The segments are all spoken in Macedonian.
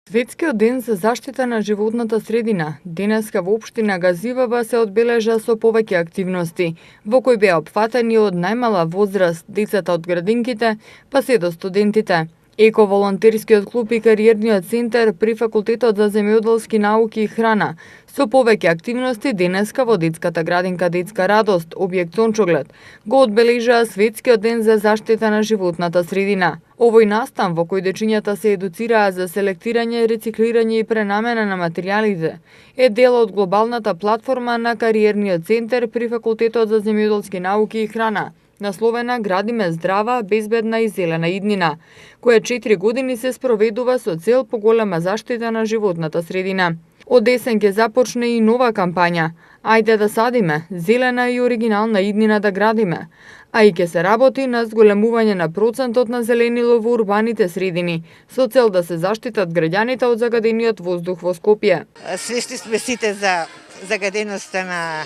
Светскиот ден за заштита на животната средина денеска во општина Газиваба се одбележа со повеќе активности, во кои беа опфатени од најмала возраст децата од градинките, па се до студентите. Еко-волонтерскиот клуб и кариерниот центар при Факултетот за земјоделски науки и храна со повеќе активности денеска во детската градинка Детска радост, објект Сончоглед, го одбележаа Светскиот ден за заштита на животната средина. Овој настан во кој дечињата се едуцираа за селектирање, рециклирање и пренамена на материјалите е дел од глобалната платформа на кариерниот центар при Факултетот за земјоделски науки и храна, насловена Градиме здрава, безбедна и зелена иднина, која 4 години се спроведува со цел поголема заштита на животната средина. Од есен ќе започне и нова кампања Ајде да садиме, зелена и оригинална иднина да градиме, а и ќе се работи на зголемување на процентот на зеленило во урбаните средини, со цел да се заштитат граѓаните од загадениот воздух во Скопје. Свесни сме сите за загаденоста на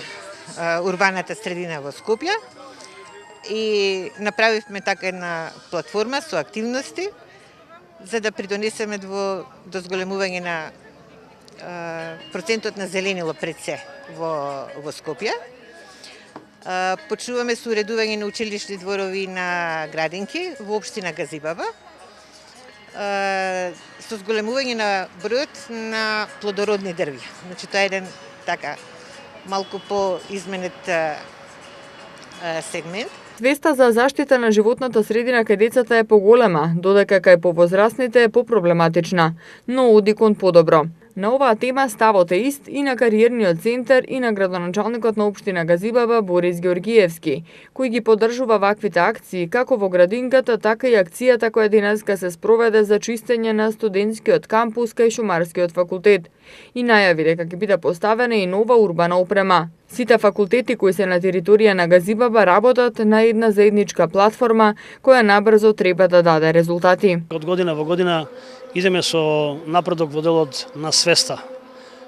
урбаната средина во Скопје и направивме така една платформа со активности за да придонесеме до зголемување на процентот на зеленило пред се во Скопје. Почнуваме со уредување на училишни дворови на градинки во општина Газибаба, со зголемување на бројот на плодородни дрви. Значи тоа е еден така малку поизменет сегмент. Свеста за заштита на животната средина кај децата е поголема, додека кај повозрастните е попроблематична, но оди кон подобро. На оваа тема ставот е ист и на кариерниот центар и на градоначалникот на општина Газибаба Борис Георгиевски, кој ги поддржува ваквите акции како во градинката, така и акцијата која денеска се спроведе за чистење на студентскиот кампус кај Шумарскиот факултет и најави дека ќе биде поставена и нова урбана опрема. Сите факултети кои се на територија на Газибаба работат на една заедничка платформа која набрзо треба да даде резултати. Од година во година идеме со напредок во делот на свеста.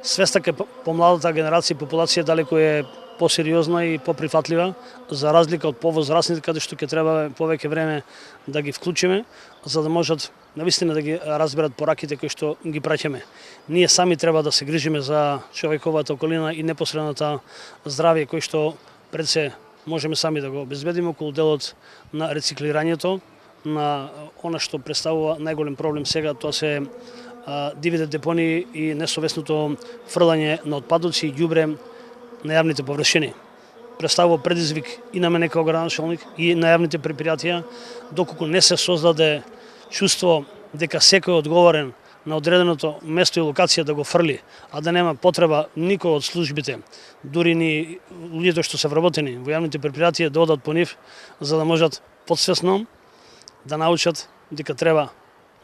Свеста кај помладата генерација и популација далеку е посериозна и поприфатлива, за разлика од повозрастните каде што ќе треба повеќе време да ги вклучиме, за да можат навистина да ги разберат пораките кои што ги праќаме. Ние сами треба да се грижиме за човековата околина и непосредната здравје кој што пред се можеме сами да го обезбедиме околу делот на рециклирањето, на она што представува најголем проблем сега, тоа се дивите депонии и несовесното фрлање на отпадоци и ѓубре на јавните површини. Представува предизвик и на мене како градоначалник и на јавните предпријатија, доколку не се создаде чувство дека секој е одговорен на одреденото место и локација да го фрли, а да нема потреба никој од службите, дури ни луѓето што се вработени во јавните предпријатија да одат по нив, за да можат подсвесно да научат дека треба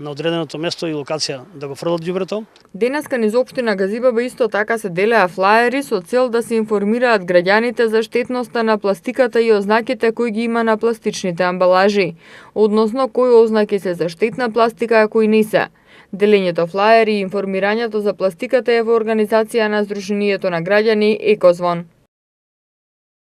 на одреденото место и локација да го фрлат ѓубрето. Денеска низ општина Газибаба исто така се делеа флаери со цел да се информираат граѓаните за штетноста на пластиката и ознаките кои ги има на пластичните амбалажи, односно кои ознаки се за штетна пластика, а кои не се. Делењето флаери и информирањето за пластиката е во организација на Сдруженијето на граѓани Екозвон.